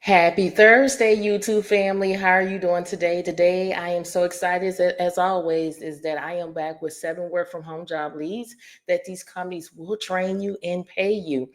Happy Thursday, YouTube family. How are you doing today? Today, I am so excited as always, is that I am back with 7 work from home job leads that these companies will train you and pay you.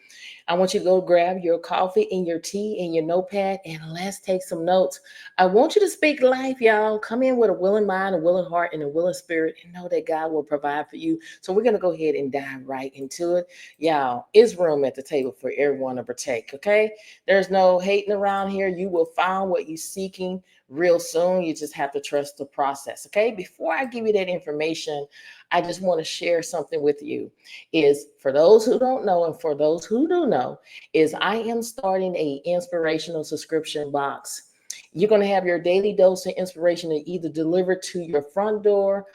I want you to go grab your coffee and your tea and your notepad and let's take some notes. I want you to speak life, y'all. Come in with a willing mind, a willing heart, and a willing spirit, and know that God will provide for you. So we're gonna go ahead and dive right into it. Y'all, is room at the table for everyone to partake, okay? There's no hating around here. You will find what you're seeking real soon. You just have to trust the process. Okay. Before I give you that information, I just want to share something with you. Is for those who don't know, and for those who do know, is I am starting a inspirational subscription box. You're going to have your daily dose of inspiration to either deliver to your front door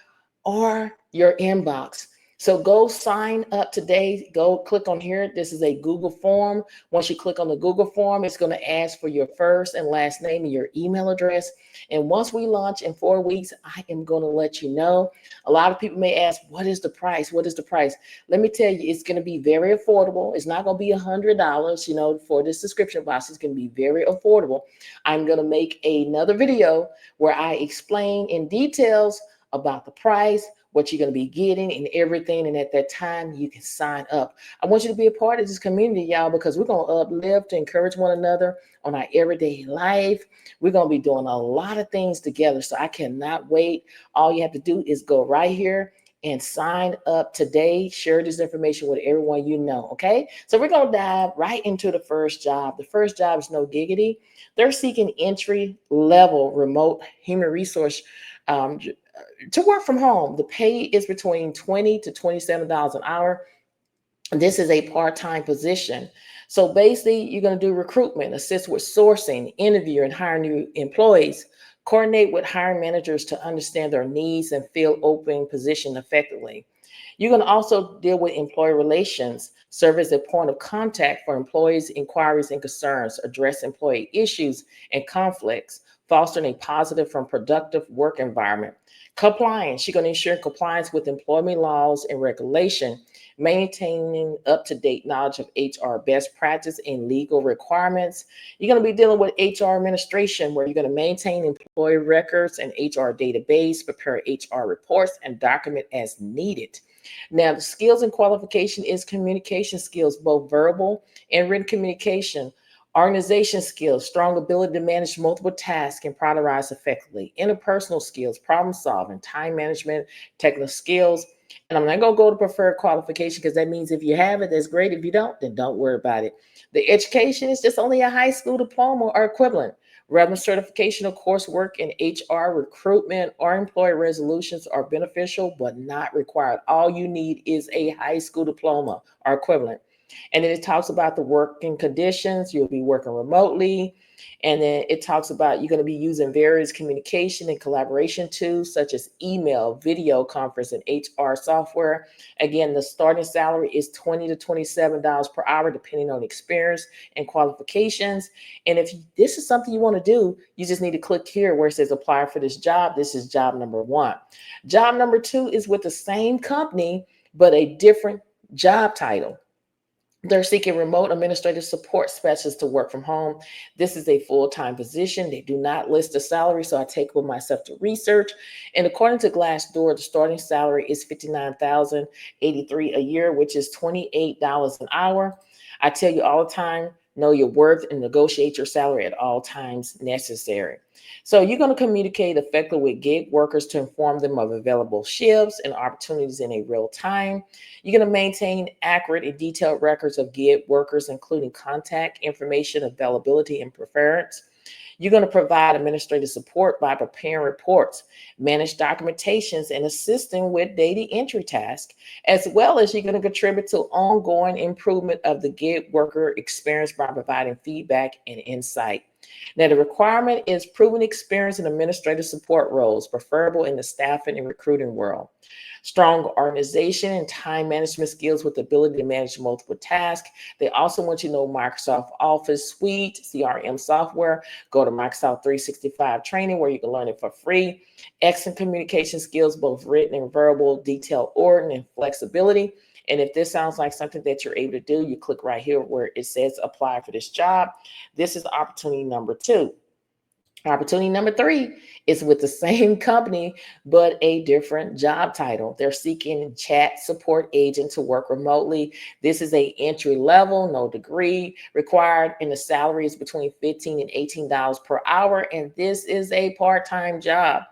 or your inbox. So go sign up today. Go click on here. This is a Google form. Once you click on the Google form, it's going to ask for your first and last name and your email address. And once we launch in 4 weeks, I am going to let you know. A lot of people may ask, what is the price? What is the price? Let me tell you, it's going to be very affordable. It's not going to be $100, for this subscription box. It's going to be very affordable. I'm going to make another video where I explain in details about the price, what you're going to be getting, and everything. And at that time, you can sign up. I want you to be a part of this community, y'all, because we're going to uplift, encourage one another on our everyday life. We're going to be doing a lot of things together. So I cannot wait. All you have to do is go right here and sign up today. Share this information with everyone you know. Okay. So we're going to dive right into the first job. The first job is NoGigiddy. They're seeking entry level remote human resource um, to work from home. The pay is between $20 to $27 an hour. This is a part-time position. So basically, you're going to do recruitment, assist with sourcing, interview, and hire new employees, coordinate with hiring managers to understand their needs and fill open position effectively. You're going to also deal with employee relations, serve as a point of contact for employees' inquiries and concerns, address employee issues and conflicts, fostering a positive and productive work environment. Compliance, you're going to ensure compliance with employment laws and regulation, maintaining up-to-date knowledge of HR best practice and legal requirements. You're going to be dealing with HR administration, where you're going to maintain employee records and HR database, prepare HR reports, and document as needed. Now, the skills and qualification is communication skills, both verbal and written communication. Organization skills, strong ability to manage multiple tasks and prioritize effectively. Interpersonal skills, problem solving, time management, technical skills. And I'm not going to go to preferred qualification because that means if you have it, that's great. If you don't, then don't worry about it. The education is just only a high school diploma or equivalent. Relevant certification of coursework in HR, recruitment, or employee resolutions are beneficial but not required. All you need is a high school diploma or equivalent. And then it talks about the working conditions. You'll be working remotely. And then it talks about you're going to be using various communication and collaboration tools such as email, video conference, and HR software. Again, the starting salary is $20 to $27 per hour, depending on experience and qualifications. And if this is something you want to do, you just need to click here where it says apply for this job. This is job number 1. Job number 2 is with the same company, but a different job title. They're seeking remote administrative support specialists to work from home. This is a full-time position. They do not list the salary, so I take it with myself to research. And according to Glassdoor, the starting salary is $59,083 a year, which is $28 an hour. I tell you all the time, know your worth and negotiate your salary at all times necessary. So you're going to communicate effectively with gig workers to inform them of available shifts and opportunities in a real time. You're going to maintain accurate and detailed records of gig workers, including contact information, availability, and preference. You're going to provide administrative support by preparing reports, manage documentations, and assisting with data entry tasks, as well as you're going to contribute to ongoing improvement of the gig worker experience by providing feedback and insight. Now, the requirement is proven experience in administrative support roles, preferable in the staffing and recruiting world. Strong organization and time management skills with the ability to manage multiple tasks. They also want you to know Microsoft Office Suite, CRM software. Go to Microsoft 365 training where you can learn it for free. Excellent communication skills, both written and verbal, detailed ordering and flexibility. And if this sounds like something that you're able to do, you click right here where it says apply for this job. This is opportunity number 2. Opportunity number 3 is with the same company, but a different job title. They're seeking chat support agent to work remotely. This is a entry level, no degree required, and the salary is between $15 and $18 per hour. And this is a part-time job.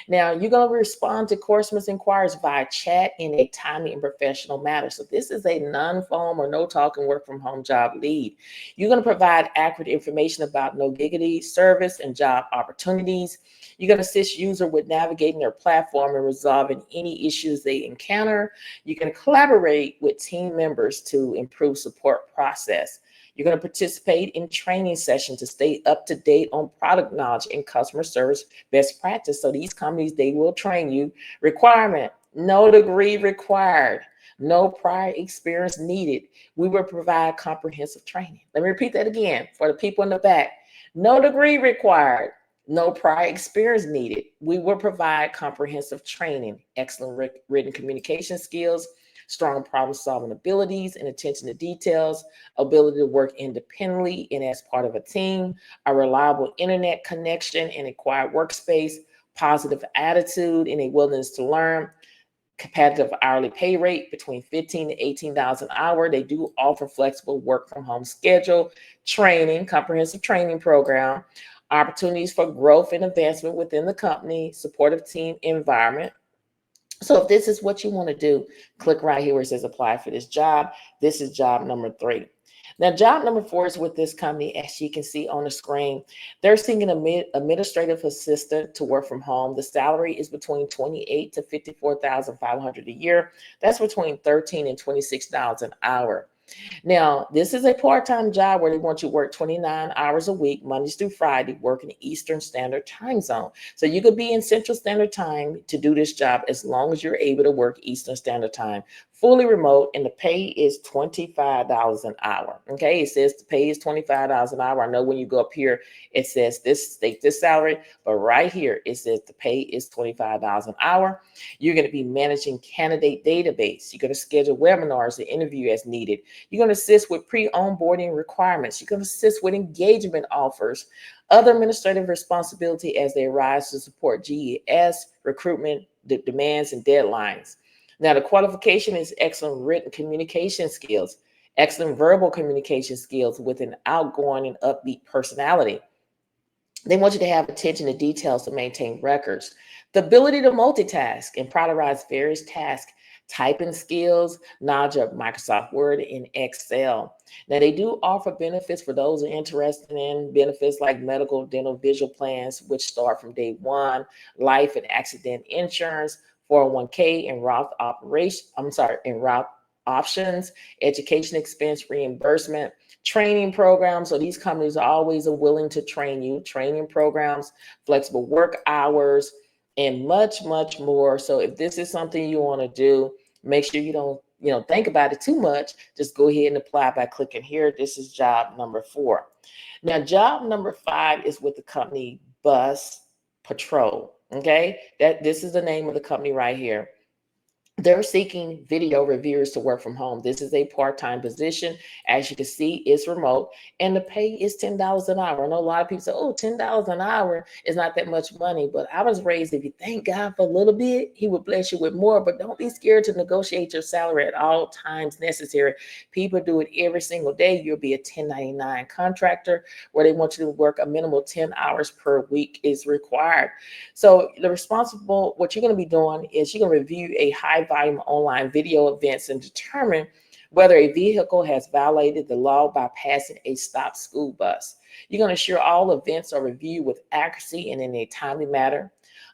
Now, you're going to respond to customers' inquiries via chat in a timely and professional manner. So this is a non-phone or no talking work from home job lead. You're going to provide accurate information about NoGigiddy service and job opportunities. You're going to assist user with navigating their platform and resolving any issues they encounter. You can collaborate with team members to improve support process. You're going to participate in training sessions to stay up to date on product knowledge and customer service best practice. So these companies, they will train you. Requirement: no degree required, no prior experience needed. We will provide comprehensive training. Let me repeat that again for the people in the back. No degree required, no prior experience needed. We will provide comprehensive training, excellent written communication skills, strong problem-solving abilities and attention to details, ability to work independently and as part of a team, a reliable internet connection and a quiet workspace, positive attitude and a willingness to learn, competitive hourly pay rate between $15 to $18 an hour. They do offer flexible work from home schedule, training, comprehensive training program, opportunities for growth and advancement within the company, supportive team environment. So if this is what you want to do, click right here where it says apply for this job. This is job number 3. Now, job number 4 is with this company, as you can see on the screen. They're seeking an administrative assistant to work from home. The salary is between $28,000 to $54,500 a year. That's between $13 and $26 an hour. Now, this is a part-time job where they want you to work 29 hours a week, Mondays through Friday, working Eastern Standard Time Zone. So you could be in Central Standard Time to do this job as long as you're able to work Eastern Standard Time. Fully remote, and the pay is $25 an hour. Okay, it says the pay is $25 an hour. I know when you go up here, it says this, state this salary, but right here, it says the pay is $25 an hour. You're going to be managing candidate database. You're going to schedule webinars and interview as needed. You're going to assist with pre-onboarding requirements. You're going to assist with engagement offers, other administrative responsibility as they arise to support GES, recruitment, demands, and deadlines. Now, the qualification is excellent written communication skills, excellent verbal communication skills with an outgoing and upbeat personality. They want you to have attention to details to maintain records, the ability to multitask and prioritize various tasks, typing skills, knowledge of Microsoft Word and Excel. Now, they do offer benefits for those who are interested in benefits like medical, dental, vision plans, which start from day 1, life and accident insurance, 401k and Roth Roth options, education expense reimbursement, training programs. So these companies are always willing to train you, training programs, flexible work hours, and much, much more. So if this is something you want to do, make sure you don't think about it too much. Just go ahead and apply by clicking here. This is job number 4. Now, job number 5 is with the company Bus Patrol. Okay, this is the name of the company right here. They're seeking video reviewers to work from home. This is a part-time position. As you can see, it's remote, and the pay is $10 an hour. I know a lot of people say, oh, $10 an hour is not that much money, but I was raised, if you thank God for a little bit, he will bless you with more, but don't be scared to negotiate your salary at all times necessary. People do it every single day. You'll be a 1099 contractor where they want you to work a minimum 10 hours per week is required. So what you're going to be doing is you're going to review a high volume online video events and determine whether a vehicle has violated the law by passing a stopped school bus. You're going to ensure all events are reviewed with accuracy and in a timely manner.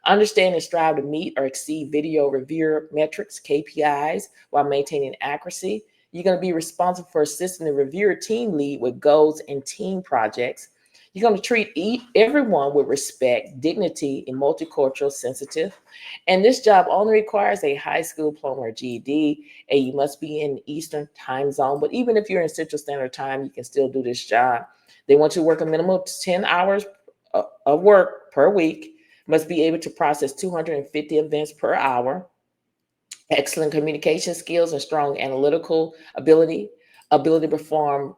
Understand and strive to meet or exceed video reviewer metrics, KPIs, while maintaining accuracy. You're going to be responsible for assisting the reviewer team lead with goals and team projects. You're going to treat everyone with respect, dignity, and multicultural sensitive. And this job only requires a high school diploma or GED, and you must be in Eastern time zone. But even if you're in Central Standard Time, you can still do this job. They want you to work a minimum of 10 hours of work per week, must be able to process 250 events per hour, excellent communication skills and strong analytical ability to perform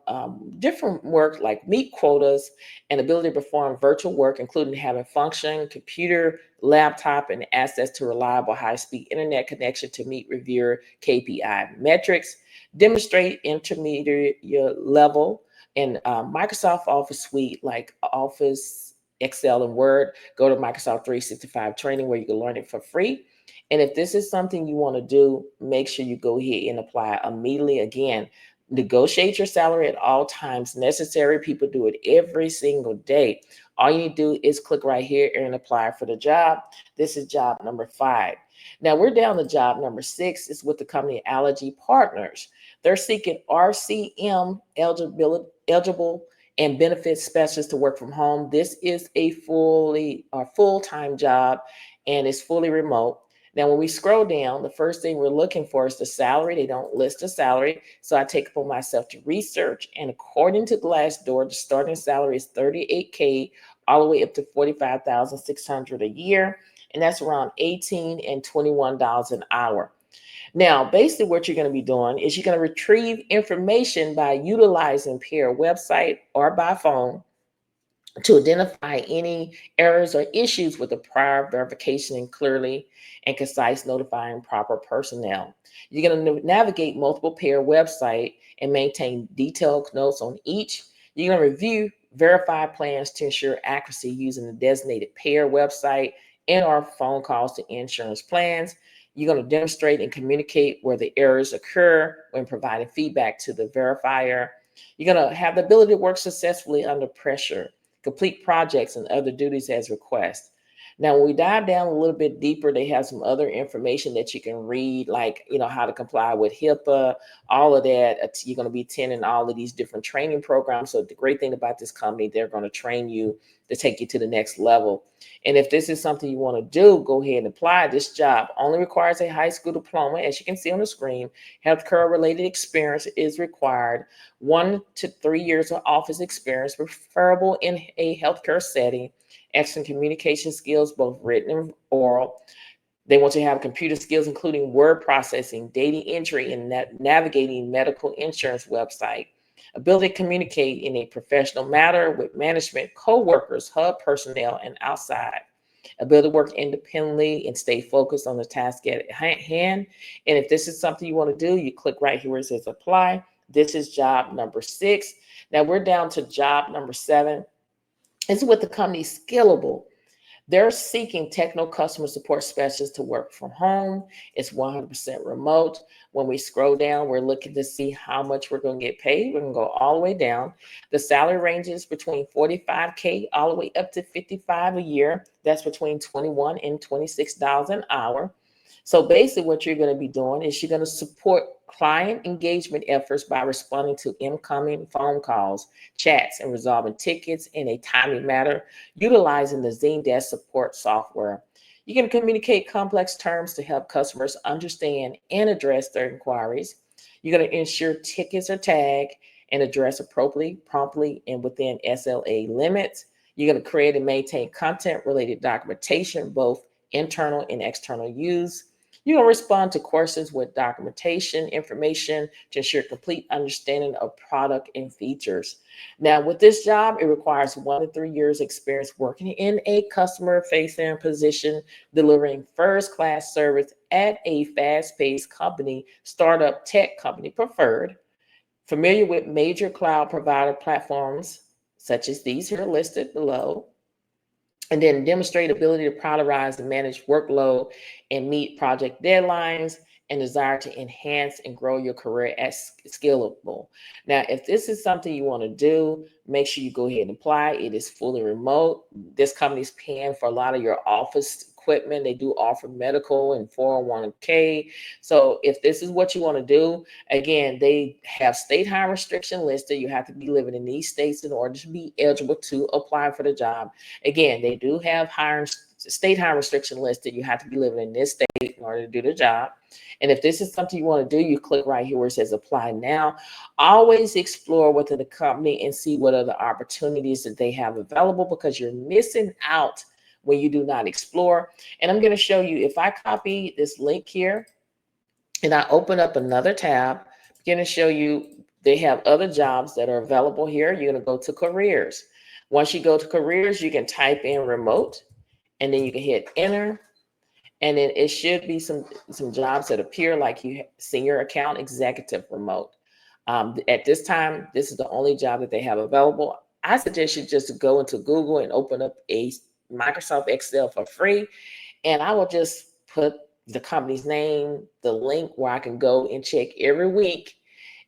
different work like meet quotas, and ability to perform virtual work, including having functioning computer, laptop, and access to reliable high-speed internet connection to meet reviewer KPI metrics, demonstrate intermediate level in Microsoft Office suite like Office, Excel, and Word. Go to Microsoft 365 training where you can learn it for free. And if this is something you want to do, make sure you go ahead and apply immediately. Again, negotiate your salary at all times necessary. People do it every single day. All you need to do is click right here and apply for the job. This is job number 5. Now we're down to job number 6. It's with the company Allergy Partners. They're seeking RCM eligible and benefits specialists to work from home. This is a full-time job, and it's fully remote. Now, when we scroll down, the first thing we're looking for is the salary. They don't list the salary. So I take it upon myself to research. And according to Glassdoor, the starting salary is $38K all the way up to $45,600 a year. And that's around $18 and $21 an hour. Now, basically what you're going to be doing is you're going to retrieve information by utilizing peer website or by phone to identify any errors or issues with the prior verification and clearly and concise notifying proper personnel. You're going to navigate multiple pair website and maintain detailed notes on each. You're going to review verified plans to ensure accuracy using the designated pair website and or phone calls to insurance plans. You're going to demonstrate and communicate where the errors occur when providing feedback to the verifier. You're going to have the ability to work successfully under pressure, complete projects and other duties as requested. Now, when we dive down a little bit deeper, they have some other information that you can read, like, how to comply with HIPAA, all of that. You're going to be attending all of these different training programs. So the great thing about this company, they're going to train you to take you to the next level. And if this is something you want to do, go ahead and apply. This job only requires a high school diploma. As you can see on the screen, healthcare related experience is required. 1 to 3 years of office experience, preferable in a healthcare setting. Excellent communication skills, both written and oral. They want you to have computer skills, including word processing, data entry, and navigating medical insurance website. Ability to communicate in a professional manner with management, co-workers, hub personnel, and outside. Ability to work independently and stay focused on the task at hand. And if this is something you want to do, you click right here where it says apply. This is job number 6. Now we're down to job number 7. It's with the company Skillable. They're seeking technical customer support specialists to work from home. It's 100% remote. When we scroll down, we're looking to see how much we're going to get paid. We're going to go all the way down. The salary ranges between 45K all the way up to 55 a year. That's between $21 and $26 an hour. So basically what you're going to be doing is you're going to support client engagement efforts by responding to incoming phone calls, chats, and resolving tickets in a timely manner, utilizing the Zendesk support software. You can communicate complex terms to help customers understand and address their inquiries. You're going to ensure tickets are tagged and addressed appropriately, promptly, and within SLA limits. You're going to create and maintain content-related documentation, both internal and external use. You're going to respond to questions with documentation information to ensure complete understanding of product and features. Now, with this job, it requires 1 to 3 years experience working in a customer-facing position, delivering first-class service at a fast-paced company, startup tech company preferred, familiar with major cloud provider platforms such as these here listed below, and then demonstrate ability to prioritize and manage workload and meet project deadlines, and desire to enhance and grow your career at Skillable. Now, if this is something you want to do, make sure you go ahead and apply. It is fully remote. This company is paying for a lot of your office equipment. They do offer medical and 401k. So if this is what you want to do, again, they have state high restriction listed. You have to be living in these states in order to be eligible to apply for the job. Again, they do have state high restriction listed. You have to be living in this state in order to do the job. And if this is something you want to do, you click right here where it says apply now. Always explore within the company and see what other opportunities that they have available, because you're missing out when you do not explore. And I'm going to show you, if I copy this link here And I open up another tab, going to show you they have other jobs that are available here. You're going to go to careers. Once you go to careers, you can type in remote, and then you can hit enter, and then it should be some jobs that appear like you senior account executive remote. At this time, this is the only job that they have available. I suggest you just go into Google and open up a Microsoft Excel for free, and I will just put the company's name, the link where I can go and check every week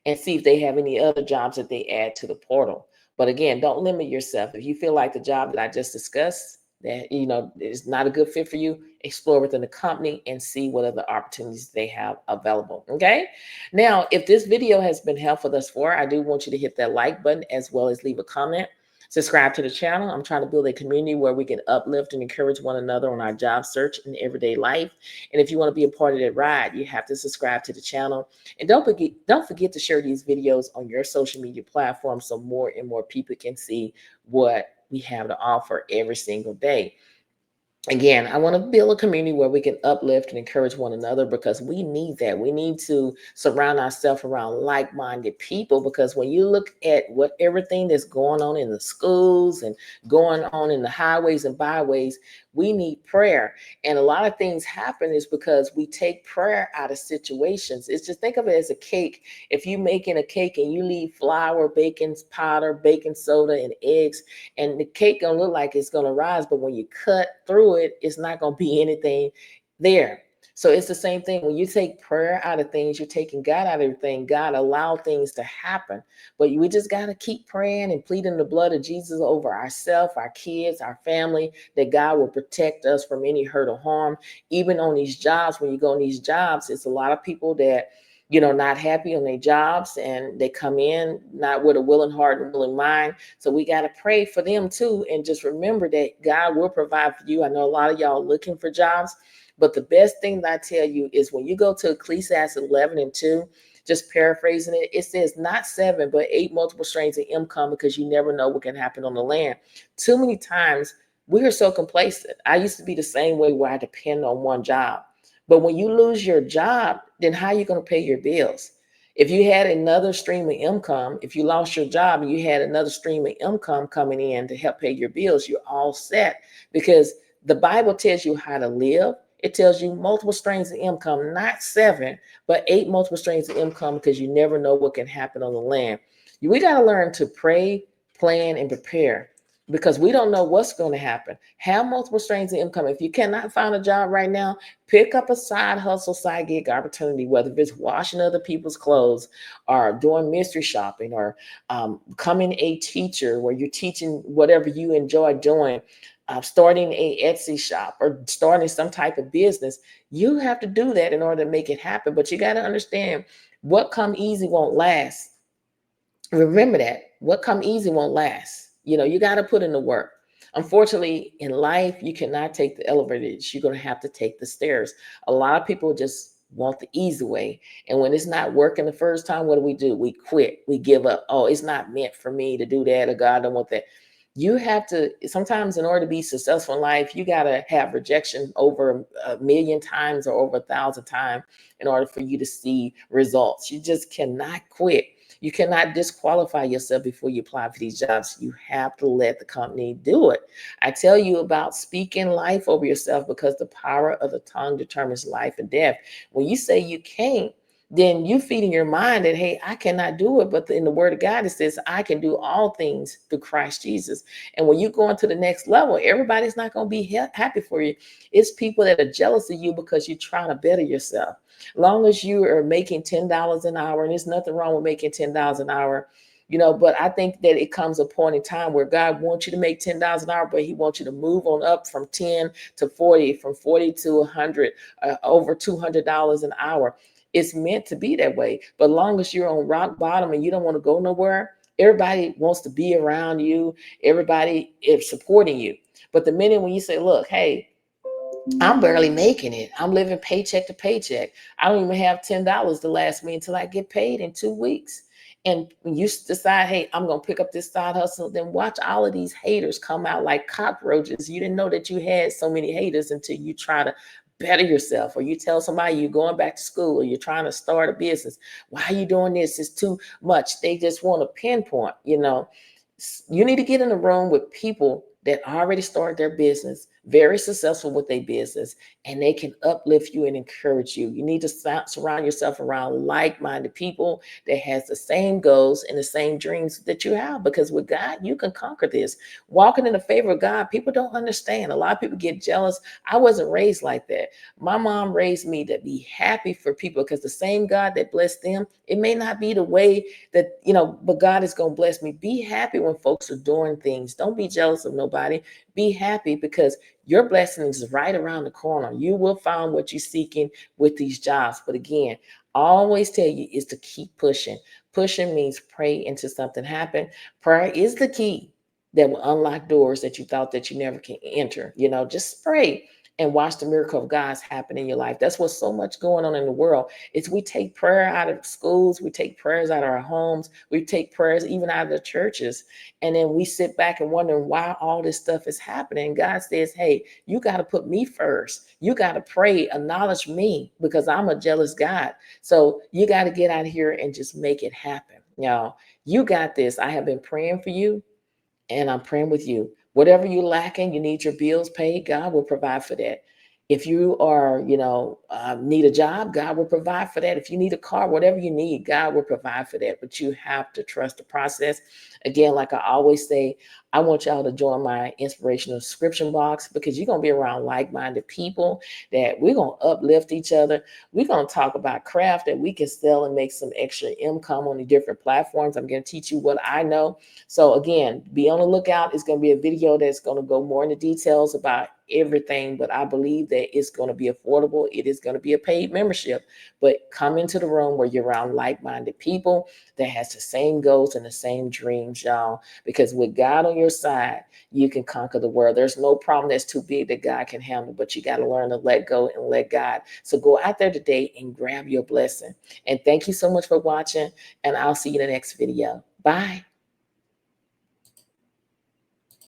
and see if they have any other jobs that they add to the portal. But again, don't limit yourself. If you feel like the job that I just discussed that is not a good fit for you, explore within the company and see what other opportunities they have available. Okay. Now, if this video has been helpful thus far, I do want you to hit that like button as well as leave a comment. Subscribe to the channel. I'm trying to build a community where we can uplift and encourage one another on our job search and everyday life. And if you want to be a part of that ride, you have to subscribe to the channel. And don't forget to share these videos on your social media platform so more and more people can see what we have to offer every single day. Again, I want to build a community where we can uplift and encourage one another, because we need that. We need to surround ourselves around like-minded people, because when you look at what everything that's going on in the schools and going on in the highways and byways, we need prayer. And a lot of things happen is because we take prayer out of situations. It's just, think of it as a cake. If you making a cake and you leave flour, baking powder, baking soda, and eggs, and the cake gonna look like it's gonna rise, but when you cut through it, it's not gonna be anything there. So it's the same thing. When you take prayer out of things, you're taking God out of everything. God allow things to happen, but we just got to keep praying and pleading the blood of Jesus over ourselves, our kids, our family, that God will protect us from any hurt or harm. Even on these jobs, when you go on these jobs, it's a lot of people that not happy on their jobs, and they come in not with a willing heart and willing mind. So we got to pray for them too, and just remember that God will provide for you. I know a lot of y'all looking for jobs, but the best thing that I tell you is when you go to Ecclesiastes 11:2, just paraphrasing it, it says not 7, but 8 multiple streams of income, because you never know what can happen on the land. Too many times we are so complacent. I used to be the same way, where I depend on one job. But when you lose your job, then how are you going to pay your bills? If you had another stream of income, if you lost your job and you had another stream of income coming in to help pay your bills, you're all set, because the Bible tells you how to live. It tells you multiple streams of income, not 7, but 8 multiple streams of income, because you never know what can happen on the land. We got to learn to pray, plan, and prepare, because we don't know what's going to happen. Have multiple streams of income. If you cannot find a job right now, pick up a side hustle, side gig opportunity, whether it's washing other people's clothes, or doing mystery shopping, or becoming a teacher where you're teaching whatever you enjoy doing. Starting a Etsy shop or starting some type of business. You have to do that in order to make it happen. But you got to understand, what come easy won't last. Remember that what come easy won't last. You got to put in the work. Unfortunately, in life, you cannot take the elevators. You're going to have to take the stairs. A lot of people just want the easy way. And when it's not working the first time, what do? We quit. We give up. Oh, it's not meant for me to do that, or God don't want that. You have to, sometimes in order to be successful in life, you got to have rejection over a million times or over 1,000 times in order for you to see results. You just cannot quit. You cannot disqualify yourself before you apply for these jobs. You have to let the company do it. I tell you about speaking life over yourself, because the power of the tongue determines life and death. When you say you can't, then you feed in your mind that, hey, I cannot do it. But in the word of God, it says, I can do all things through Christ Jesus. And when you go into the next level, everybody's not going to be happy for you. It's people that are jealous of you because you're trying to better yourself. Long as you are making $10 an hour, and there's nothing wrong with making $10 an hour, but I think that it comes a point in time where God wants you to make $10 an hour, but he wants you to move on up from 10 to 40, from 40 to 100, over $200 an hour. It's meant to be that way. But long as you're on rock bottom and you don't want to go nowhere, everybody wants to be around you. Everybody is supporting you. But the minute when you say, look, hey, I'm barely making it. I'm living paycheck to paycheck. I don't even have $10 to last me until I get paid in 2 weeks. And when you decide, hey, I'm going to pick up this side hustle, then watch all of these haters come out like cockroaches. You didn't know that you had so many haters until you try to better yourself, or you tell somebody you're going back to school or you're trying to start a business. Why are you doing this? It's too much. They just want to pinpoint, you need to get in a room with people that already started their business, very successful with their business, and they can uplift you and encourage you. You need to surround yourself around like-minded people that has the same goals and the same dreams that you have, because with God, you can conquer this. Walking in the favor of God, people don't understand. A lot of people get jealous. I wasn't raised like that. My mom raised me to be happy for people, because the same God that blessed them, it may not be the way that, but God is going to bless me. Be happy when folks are doing things. Don't be jealous of nobody. Be happy, because your blessing is right around the corner. You will find what you're seeking with these jobs. But again, I always tell you is to keep pushing. Pushing means pray until something happen. Prayer is the key that will unlock doors that you thought that you never can enter. Just pray and watch the miracle of God's happen in your life. That's what's so much going on in the world. Is we take prayer out of schools, we take prayers out of our homes, we take prayers even out of the churches, and then we sit back and wonder why all this stuff is happening. God says, hey, you got to put me first. You got to pray, acknowledge me, because I'm a jealous God. So you got to get out of here and just make it happen. Y'all, you got this. I have been praying for you, and I'm praying with you. Whatever you're lacking, you need your bills paid, God will provide for that. If you are, need a job, God will provide for that. If you need a car, whatever you need, God will provide for that. But you have to trust the process. Again, like I always say, I want y'all to join my inspirational subscription box, because you're going to be around like-minded people that we're going to uplift each other. We're going to talk about craft that we can sell and make some extra income on the different platforms. I'm going to teach you what I know. So again, be on the lookout. It's going to be a video that's going to go more into details about everything, but I believe that it's going to be affordable. It is going to be a paid membership, but come into the room where you're around like-minded people that has the same goals and the same dreams, y'all, because with God on your side, you can conquer the world. There's no problem that's too big that God can handle, but you got to learn to let go and let God. So go out there today and grab your blessing. And thank you so much for watching, and I'll see you in the next video. Bye.